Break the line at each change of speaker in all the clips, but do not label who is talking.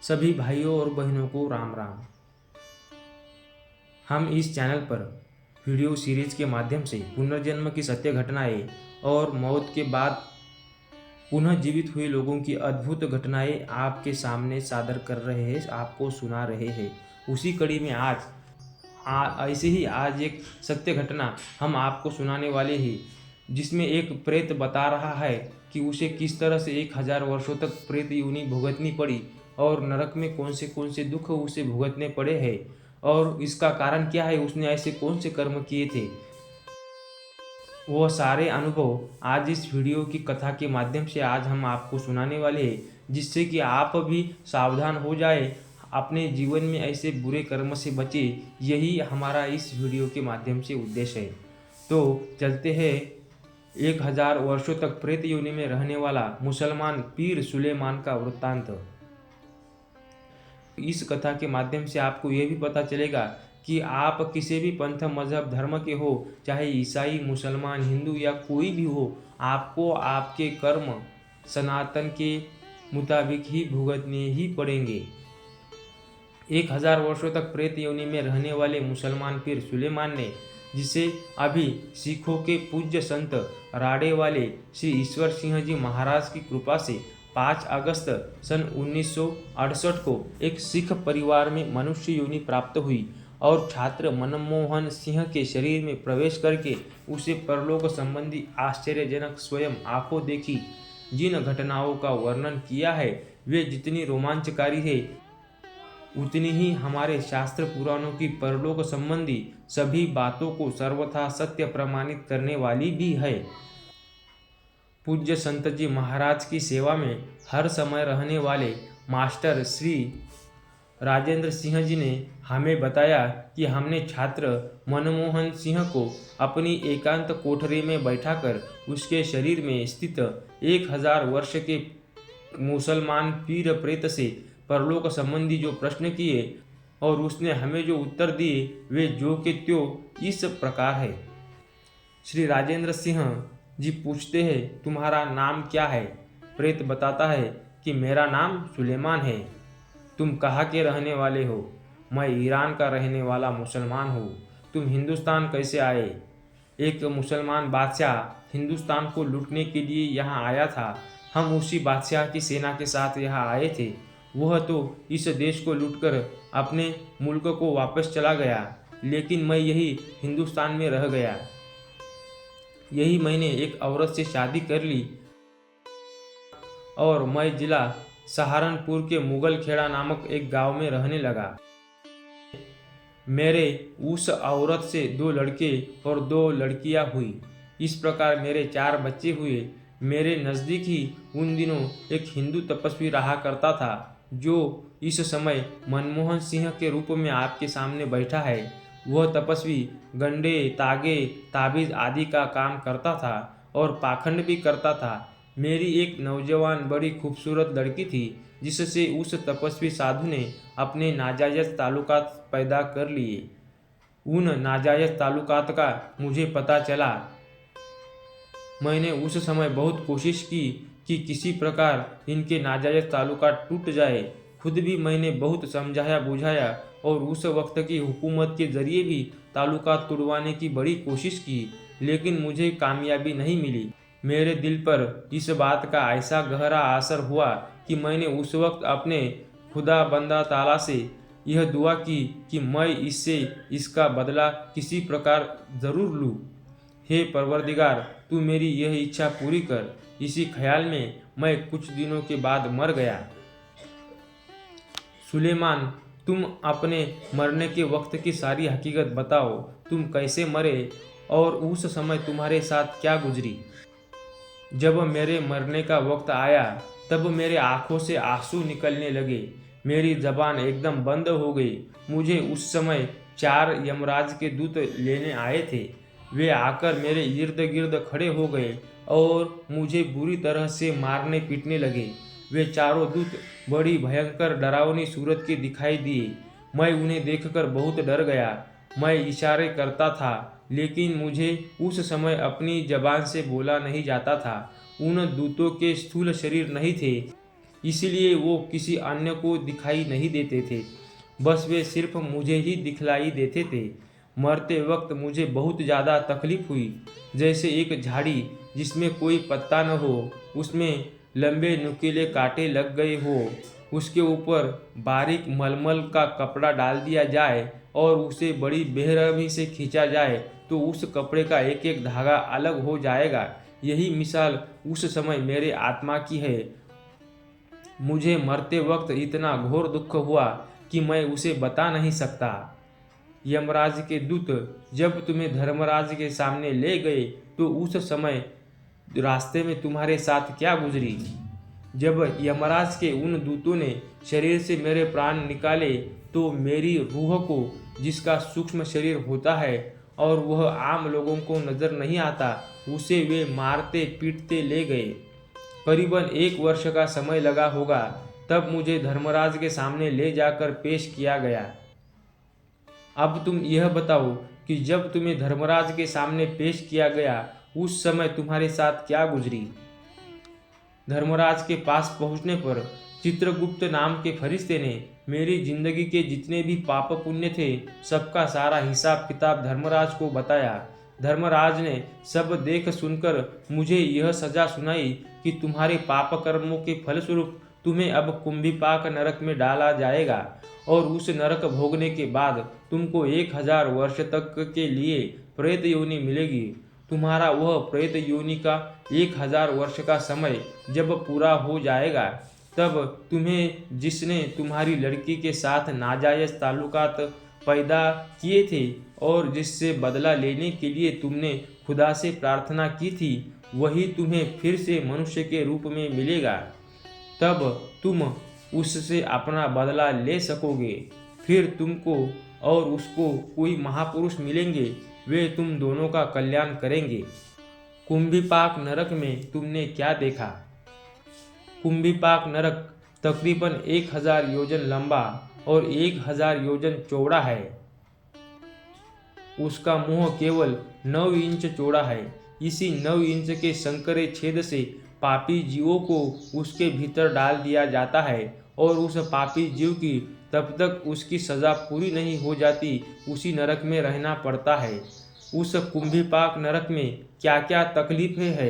सभी भाइयों और बहनों को राम राम। हम इस चैनल पर वीडियो सीरीज के माध्यम से पुनर्जन्म की सत्य घटनाएं और मौत के बाद पुनः जीवित हुए लोगों की अद्भुत घटनाएं आपके सामने सादर कर रहे हैं, आपको सुना रहे हैं। उसी कड़ी में ऐसे ही आज एक सत्य घटना हम आपको सुनाने वाले हैं, जिसमें एक प्रेत बता रहा है कि उसे किस तरह से 1000 वर्षों तक प्रेत योनि भुगतनी पड़ी और नरक में कौन से दुख उसे भुगतने पड़े हैं और इसका कारण क्या है, उसने ऐसे कौन से कर्म किए थे। वो सारे अनुभव आज इस वीडियो की कथा के माध्यम से आज हम आपको सुनाने वाले हैं, जिससे कि आप भी सावधान हो जाए, अपने जीवन में ऐसे बुरे कर्म से बचे। यही हमारा इस वीडियो के माध्यम से उद्देश्य है। तो चलते हैं 1000 वर्षों तक प्रेत योनि में रहने वाला मुसलमान पीर सुलेमान का वृत्तांत। इस कथा के माध्यम से आपको यह भी पता चलेगा कि आप किसी भी पंथ मजहब धर्म के हो, चाहे ईसाई मुसलमान हिंदू या कोई भी हो, आपको आपके कर्म सनातन के मुताबिक ही भुगतने ही पड़ेंगे। 1000 वर्षों तक प्रेत योनि में रहने वाले मुसलमान पीर सुलेमान ने, जिसे अभी सिखों के पूज्य संत राड़े वाले श्री ईश्वर सिंह जी महाराज की कृपा से 5 अगस्त सन 1968 को एक सिख परिवार में मनुष्य योनि प्राप्त हुई और छात्र मनमोहन सिंह के शरीर में प्रवेश करके उसे परलोक संबंधी आश्चर्यजनक स्वयं आंखों देखी जिन घटनाओं का वर्णन किया है, वे जितनी रोमांचकारी है, उतनी ही हमारे शास्त्र पुराणों की परलोक संबंधी सभी बातों को सर्वथा सत्य प्रमाणित करने वाली भी है। पूज्य संत जी महाराज की सेवा में हर समय रहने वाले मास्टर श्री राजेंद्र सिंह जी ने हमें बताया कि हमने छात्र मनमोहन सिंह को अपनी एकांत कोठरी में बैठाकर उसके शरीर में स्थित 1000 वर्ष के मुसलमान पीर प्रेत से परलोक संबंधी जो प्रश्न किए और उसने हमें जो उत्तर दिए, वे जो के त्यों इस प्रकार है। श्री राजेंद्र सिंह जी पूछते हैं, तुम्हारा नाम क्या है? प्रेत बताता है कि मेरा नाम सुलेमान है। तुम कहाँ के रहने वाले हो? मैं ईरान का रहने वाला मुसलमान हूँ। तुम हिंदुस्तान कैसे आए? एक मुसलमान बादशाह हिंदुस्तान को लूटने के लिए यहाँ आया था। हम उसी बादशाह की सेना के साथ यहाँ आए थे। वह तो इस देश को लूटकर अपने मुल्क को वापस चला गया, लेकिन मैं यही हिंदुस्तान में रह गया। यही मैंने एक औरत से शादी कर ली और मैं जिला सहारनपुर के मुगल खेड़ा नामक एक गांव में रहने लगा। मेरे उस औरत से 2 लड़के और 2 लड़कियां हुई। इस प्रकार मेरे 4 बच्चे हुए। मेरे नज़दीक ही उन दिनों एक हिंदू तपस्वी रहा करता था, जो इस समय मनमोहन सिंह के रूप में आपके सामने बैठा है। वह तपस्वी गंडे, तागे, ताबीज आदि का काम करता था और पाखंड भी करता था। मेरी एक नौजवान बड़ी खूबसूरत लड़की थी, जिससे उस तपस्वी साधु ने अपने नाजायज ताल्लुकात पैदा कर लिए। उन नाजायज ताल्लुकात का मुझे पता चला। मैंने उस समय बहुत कोशिश की कि किसी प्रकार इनके नाजायज ताल्लुकात टूट जाए। खुद भी मैंने बहुत समझाया बुझाया और उस वक्त की हुकूमत के जरिए भी ताल्लुकात तुड़वाने की बड़ी कोशिश की, लेकिन मुझे कामयाबी नहीं मिली। मेरे दिल पर इस बात का ऐसा गहरा असर हुआ कि मैंने उस वक्त अपने खुदा बंदा ताला से यह दुआ की कि मैं इससे इसका बदला किसी प्रकार ज़रूर लूँ। हे परवरदिगार, तू मेरी यह इच्छा पूरी कर। इसी ख्याल में मैं कुछ दिनों के बाद मर गया। सुलेमान, तुम अपने मरने के वक्त की सारी हकीकत बताओ। तुम कैसे मरे और उस समय तुम्हारे साथ क्या गुजरी? जब मेरे मरने का वक्त आया, तब मेरे आंखों से आंसू निकलने लगे। मेरी जबान एकदम बंद हो गई। मुझे उस समय 4 यमराज के दूत लेने आए थे। वे आकर मेरे इर्द गिर्द खड़े हो गए और मुझे बुरी तरह से मारने पीटने लगे। वे चारों दूत बड़ी भयंकर डरावनी सूरत के दिखाई दिए। मैं उन्हें देखकर बहुत डर गया। मैं इशारे करता था, लेकिन मुझे उस समय अपनी जबान से बोला नहीं जाता था। उन दूतों के स्थूल शरीर नहीं थे। इसलिए वो किसी अन्य को दिखाई नहीं देते थे, बस वे सिर्फ मुझे ही दिखलाई देते थे। मरते वक्त मुझे बहुत ज़्यादा तकलीफ हुई, जैसे एक झाड़ी जिसमें कोई पत्ता न हो, उसमें लंबे नुकीले कांटे लग गए हो, उसके ऊपर बारीक मलमल का कपड़ा डाल दिया जाए और उसे बड़ी बेरहमी से खींचा जाए तो उस कपड़े का एक एक धागा अलग हो जाएगा। यही मिसाल उस समय मेरे आत्मा की है। मुझे मरते वक्त इतना घोर दुख हुआ कि मैं उसे बता नहीं सकता। यमराज के दूत जब तुम्हें धर्मराज के सामने ले गए तो उस समय रास्ते में तुम्हारे साथ क्या गुजरी? जब यमराज के उन दूतों ने शरीर से मेरे प्राण निकाले तो मेरी रूह को, जिसका सूक्ष्म शरीर होता है और वह आम लोगों को नजर नहीं आता, उसे वे मारते पीटते ले गए। करीबन 1 वर्ष का समय लगा होगा, तब मुझे धर्मराज के सामने ले जाकर पेश किया गया। अब तुम यह बताओ कि जब तुम्हें धर्मराज के सामने पेश किया गया उस समय तुम्हारे साथ क्या गुजरी? धर्मराज के पास पहुंचने पर चित्रगुप्त नाम के फरिश्ते ने मेरी जिंदगी के जितने भी पाप पुण्य थे सबका सारा हिसाब किताब धर्मराज को बताया। धर्मराज ने सब देख सुनकर मुझे यह सजा सुनाई कि तुम्हारे पाप कर्मों के फलस्वरूप तुम्हें अब कुंभीपाक नरक में डाला जाएगा और उस नरक भोगने के बाद तुमको 1000 वर्ष तक के लिए प्रेत योनि मिलेगी। तुम्हारा वह प्रेत योनि का 1000 वर्ष का समय जब पूरा हो जाएगा, तब तुम्हें जिसने तुम्हारी लड़की के साथ नाजायज ताल्लुकात पैदा किए थे और जिससे बदला लेने के लिए तुमने खुदा से प्रार्थना की थी, वही तुम्हें फिर से मनुष्य के रूप में मिलेगा। तब तुम उससे अपना बदला ले सकोगे। फिर तुमको और उसको कोई महापुरुष मिलेंगे, वे तुम दोनों का कल्याण करेंगे। कुंभीपाक नरक में तुमने क्या देखा? कुंभीपाक नरक तकरीबन 1000 योजन लंबा और 1000 योजन चौड़ा है। उसका मुंह केवल 9 इंच चौड़ा है। इसी 9 इंच के संकरे छेद से पापी जीवों को उसके भीतर डाल दिया जाता है और उस पापी जीव की तब तक उसकी सजा पूरी नहीं हो जाती उसी नरक में रहना पड़ता है। उस कुंभीपाक नरक में क्या क्या तकलीफें है?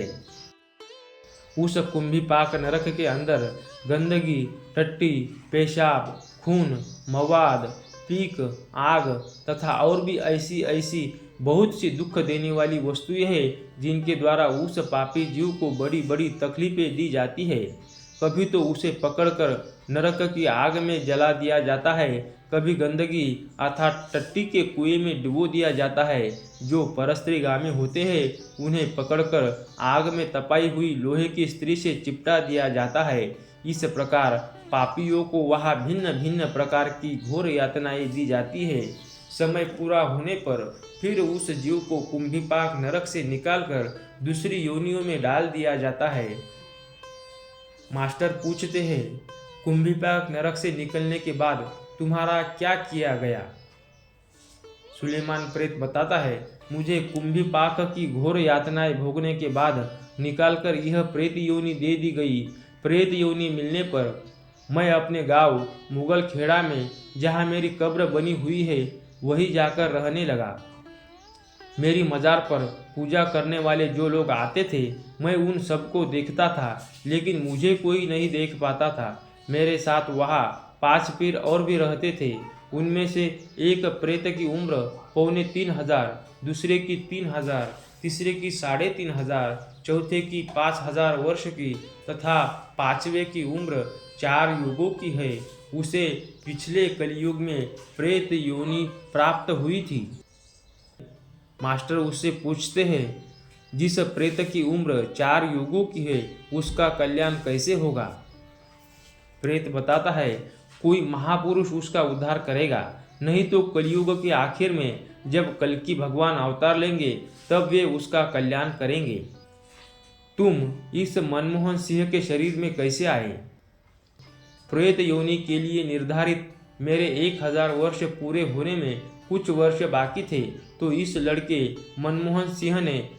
उस कुंभीपाक नरक के अंदर गंदगी, टट्टी, पेशाब, खून, मवाद, पीक, आग तथा और भी ऐसी ऐसी बहुत सी दुख देने वाली वस्तुएं हैं जिनके द्वारा उस पापी जीव को बड़ी बड़ी तकलीफें दी जाती है। कभी तो उसे पकड़कर नरक की आग में जला दिया जाता है, कभी गंदगी अर्थात टट्टी के कुएं में डुबो दिया जाता है। जो परस्त्रीगामी होते हैं उन्हें पकड़कर आग में तपाई हुई लोहे की स्त्री से चिपटा दिया जाता है। इस प्रकार पापियों को वहाँ भिन्न भिन्न प्रकार की घोर यातनाएं दी जाती है। समय पूरा होने पर फिर उस जीव को कुंभीपाक नरक से निकालकर दूसरी योनियों में डाल दिया जाता है। मास्टर पूछते हैं, कुंभीपाक नरक से निकलने के बाद तुम्हारा क्या किया गया? सुलेमान प्रेत बताता है, मुझे कुंभीपाक की घोर यातनाएं भोगने के बाद निकालकर यह प्रेत योनि दे दी गई। प्रेत योनि मिलने पर मैं अपने गांव मुगल खेड़ा में जहां मेरी कब्र बनी हुई है वहीं जाकर रहने लगा। मेरी मज़ार पर पूजा करने वाले जो लोग आते थे मैं उन सबको देखता था, लेकिन मुझे कोई नहीं देख पाता था। मेरे साथ वहाँ 5 पीर और भी रहते थे। उनमें से एक प्रेत की उम्र 3500, दूसरे की 3000, तीसरे की 3500, चौथे की 5000 वर्ष की तथा 5वें की उम्र 4 युगों की है। उसे पिछले कलयुग में प्रेत योनि प्राप्त हुई थी। मास्टर उससे पूछते हैं, जिस प्रेत की उम्र 4 युगों की है उसका कल्याण कैसे होगा? प्रेत बताता है, कोई महापुरुष उसका उद्धार करेगा, नहीं तो कलयुग के आखिर में जब कल्कि भगवान अवतार लेंगे तब वे उसका कल्याण करेंगे। तुम इस मनमोहन सिंह के शरीर में कैसे आए? प्रेत योनि के लिए निर्धारित मेरे 1000 वर्ष पूरे होने में कुछ वर्ष बाकी थे, तो इस लड़के मनमोहन सिंह ने,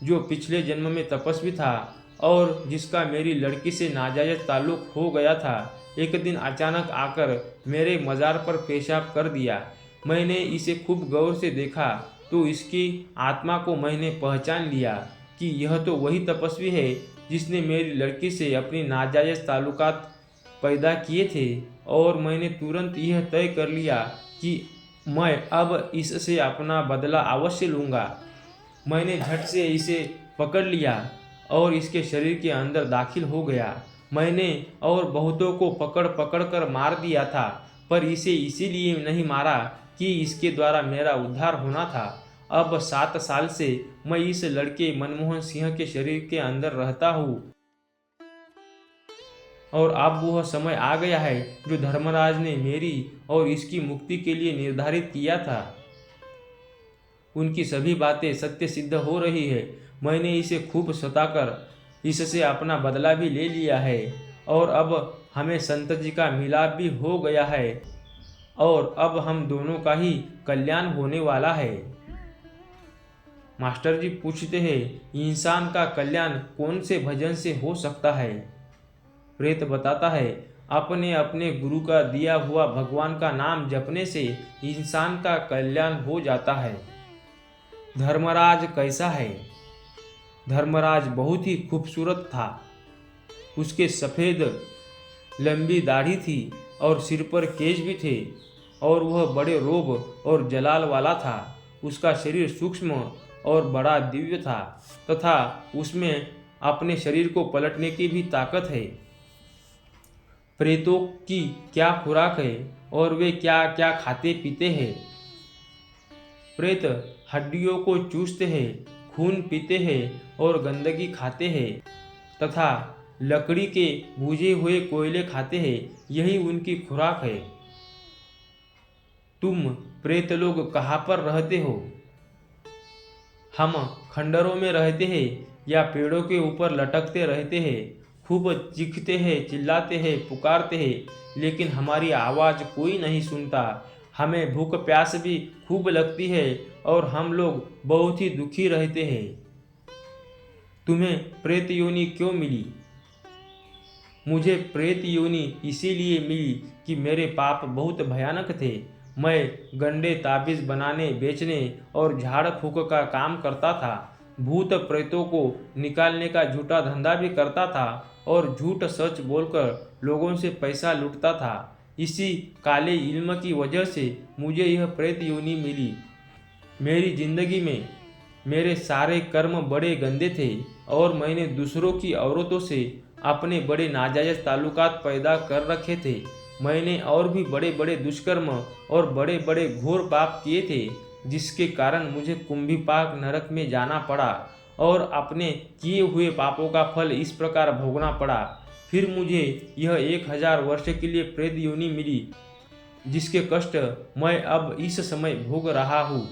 जो पिछले जन्म में तपस्वी था, और जिसका मेरी लड़की से नाजायज ताल्लुक हो गया था, एक दिन अचानक आकर मेरे मज़ार पर पेशाब कर दिया। मैंने इसे खूब गौर से देखा तो इसकी आत्मा को मैंने पहचान लिया कि यह तो वही तपस्वी है जिसने मेरी लड़की से अपनी नाजायज ताल्लुकात पैदा किए थे। और मैंने तुरंत यह तय कर लिया कि मैं अब इससे अपना बदला अवश्य लूँगा। मैंने झट से इसे पकड़ लिया और इसके शरीर के अंदर दाखिल हो गया। मैंने और बहुतों को पकड़ पकड़ कर मार दिया था, पर इसे इसीलिए नहीं मारा कि इसके द्वारा मेरा उद्धार होना था। अब 7 साल से मैं इस लड़के मनमोहन सिंह के शरीर के अंदर रहता हूँ और अब वह समय आ गया है जो धर्मराज ने मेरी और इसकी मुक्ति के लिए निर्धारित किया था। उनकी सभी बातें सत्य सिद्ध हो रही है। मैंने इसे खूब सताकर इससे अपना बदला भी ले लिया है और अब हमें संत जी का मिलाप भी हो गया है और अब हम दोनों का ही कल्याण होने वाला है। मास्टर जी पूछते हैं, इंसान का कल्याण कौन से भजन से हो सकता है? प्रेत बताता है, अपने अपने गुरु का दिया हुआ भगवान का नाम जपने से इंसान का कल्याण हो जाता है। धर्मराज कैसा है? धर्मराज बहुत ही खूबसूरत था। उसके सफ़ेद लंबी दाढ़ी थी और सिर पर केश भी थे और वह बड़े रोब और जलाल वाला था। उसका शरीर सूक्ष्म और बड़ा दिव्य था तथा उसमें अपने शरीर को पलटने की भी ताकत है। प्रेतों की क्या खुराक है और वे क्या क्या खाते पीते हैं? प्रेत हड्डियों को चूसते हैं, खून पीते हैं और गंदगी खाते हैं तथा लकड़ी के भूजे हुए कोयले खाते हैं। यही उनकी खुराक है। तुम प्रेत लोग कहाँ पर रहते हो? हम खंडरों में रहते हैं या पेड़ों के ऊपर लटकते रहते हैं। खूब चीखते हैं, चिल्लाते हैं, पुकारते हैं, लेकिन हमारी आवाज़ कोई नहीं सुनता। हमें भूख प्यास भी खूब लगती है और हम लोग बहुत ही दुखी रहते हैं। तुम्हें प्रेत योनि क्यों मिली? मुझे प्रेत योनि इसीलिए मिली कि मेरे पाप बहुत भयानक थे। मैं गंडे ताबीज़ बनाने, बेचने और झाड़ फूक का काम करता था। भूत प्रेतों को निकालने का झूठा धंधा भी करता था और झूठ सच बोलकर लोगों से पैसा लूटता था। इसी काले इल्म की वजह से मुझे यह प्रेत योनि मिली। मेरी जिंदगी में मेरे सारे कर्म बड़े गंदे थे और मैंने दूसरों की औरतों से अपने बड़े नाजायज ताल्लुकात पैदा कर रखे थे। मैंने और भी बड़े बड़े दुष्कर्म और बड़े बड़े घोर पाप किए थे, जिसके कारण मुझे कुंभीपाक नरक में जाना पड़ा और अपने किए हुए पापों का फल इस प्रकार भोगना पड़ा। फिर मुझे यह 1000 वर्ष के लिए प्रेत योनि मिली, जिसके कष्ट मैं अब इस समय भोग रहा हूँ।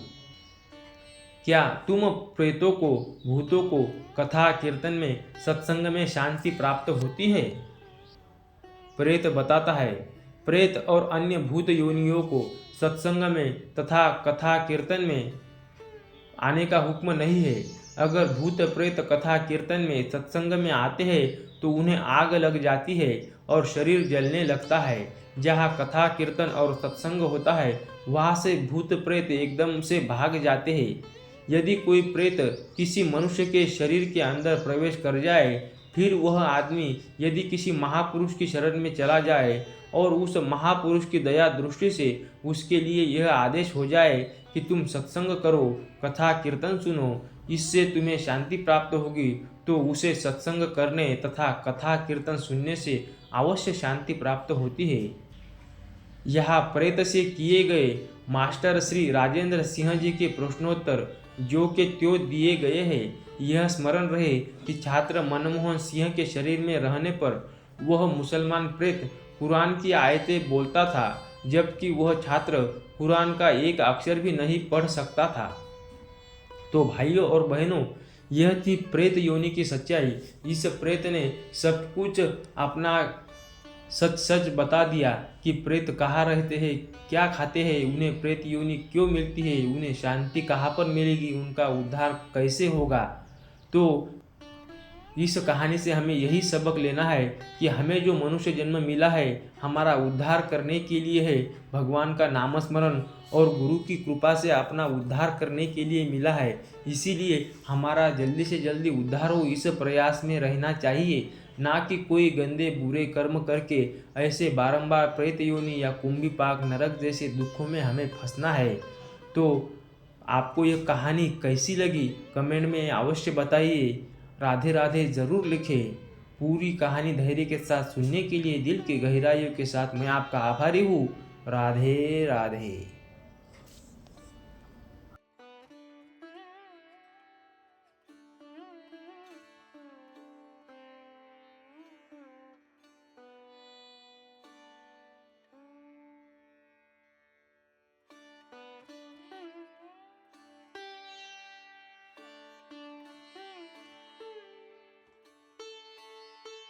क्या तुम प्रेतों को, भूतों को कथा कीर्तन में, सत्संग में शांति प्राप्त होती है? प्रेत बताता है, प्रेत और अन्य भूत योनियों को सत्संग में तथा कथा कीर्तन में आने का हुक्म नहीं है। अगर भूत प्रेत कथा कीर्तन में, सत्संग में आते हैं तो उन्हें आग लग जाती है और शरीर जलने लगता है। जहाँ कथा कीर्तन और सत्संग होता है, वहाँ से भूत प्रेत एकदम से भाग जाते हैं। यदि कोई प्रेत किसी मनुष्य के शरीर के अंदर प्रवेश कर जाए, फिर वह आदमी यदि किसी महापुरुष की शरण में चला जाए और उस महापुरुष की दया दृष्टि से उसके लिए यह आदेश हो जाए कि तुम सत्संग करो, कथा कीर्तन सुनो, इससे तुम्हें शांति प्राप्त होगी, तो उसे सत्संग करने तथा कथा कीर्तन सुनने से अवश्य शांति प्राप्त होती है। यहाँ प्रेत से किए गए मास्टर श्री राजेंद्र सिंह जी के प्रश्नोत्तर जो के त्यों दिए गए हैं। यह स्मरण रहे कि छात्र मनमोहन सिंह के शरीर में रहने पर वह मुसलमान प्रेत कुरान की आयतें बोलता था, जबकि वह छात्र कुरान का एक अक्षर भी नहीं पढ़ सकता था। तो भाइयों और बहनों, यह थी प्रेत योनि की सच्चाई। इस प्रेत ने सब कुछ अपना सच सच बता दिया कि प्रेत कहाँ रहते हैं, क्या खाते हैं, उन्हें प्रेत योनि क्यों मिलती है, उन्हें शांति कहाँ पर मिलेगी, उनका उद्धार कैसे होगा। तो इस कहानी से हमें यही सबक लेना है कि हमें जो मनुष्य जन्म मिला है हमारा उद्धार करने के लिए है, भगवान का नामस्मरण और गुरु की कृपा से अपना उद्धार करने के लिए मिला है। इसीलिए हमारा जल्दी से जल्दी उद्धार हो इस प्रयास में रहना चाहिए, ना कि कोई गंदे बुरे कर्म करके ऐसे बारंबार प्रेत योनि या कुंभी पाक नरक जैसे दुखों में हमें फंसना है। तो आपको यह कहानी कैसी लगी कमेंट में अवश्य बताइए। राधे राधे ज़रूर लिखें। पूरी कहानी धैर्य के साथ सुनने के लिए दिल की गहराइयों के साथ मैं आपका आभारी हूँ। राधे राधे।